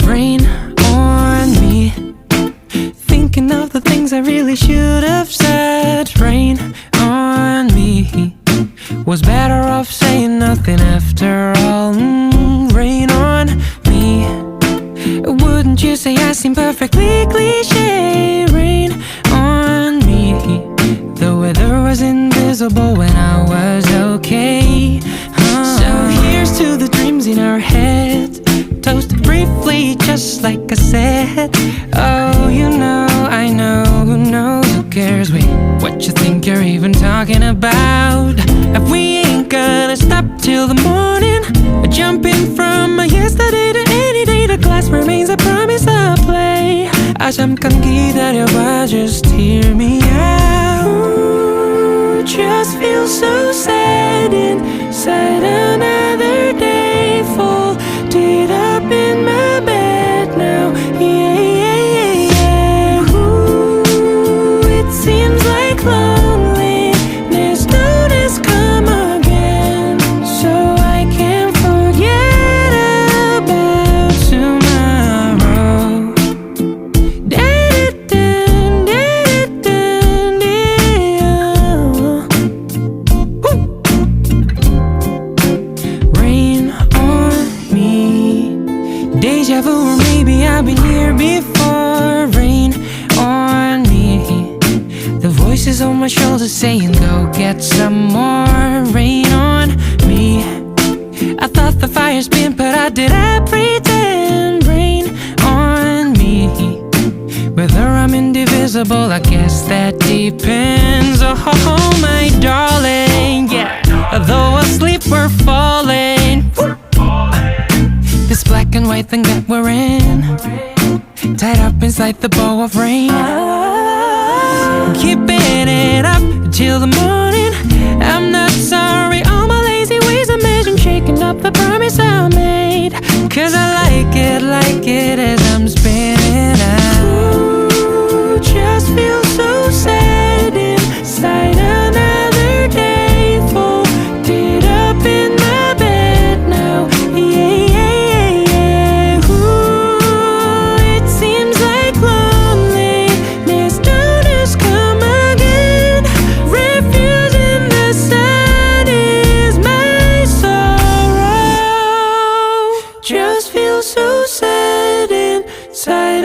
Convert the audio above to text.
Rain on me, thinking of the things I really should have said. Rain on me, was better off saying nothing after all. Rain on me, wouldn't you say I seem perfectly cliché? Rain on me, the weather was invisible when I was okay. So here's to the dreams in our head, toasted briefly just like I said. Oh, you know, I know, who knows, who cares? Wait, what you think you're even talking about? If we ain't gonna stop till the morning, jumping from yesterday to any day, the glass remains, I promise I'll play. 잠깐 기다려봐, just hear me out. Ooh, just feel so sad inside, another day folded up in my bed now. Yeah, yeah, yeah, yeah. Ooh, it seems like loneliness don't has come again, so I can't forget about tomorrow. Da-da-dun, da-da-dun, da-da. Rain on me, deja vu, or maybe I've been here before. Rain on me, the voices on my shoulders saying go get some more. Rain on me, I thought the fire's been put out, did I pretend? Rain on me, whether I'm indivisible, I guess that depends. Oh, my darling, yeah, though asleep we're falling. This black and white thing that we're in, tied up inside the bow of rain, keeping it up till the morning. I'm not sorry, all my lazy ways I mentioned, shaking up the promise I made, 'cause I like it as I'm spinning out. Ooh, just feel so sad inside, another day folded up in my bed now. Yeah, yeah, yeah. Ooh, it seems like loneliness don't has come again. Refusing the sun is my sorrow. Just feel so sad inside,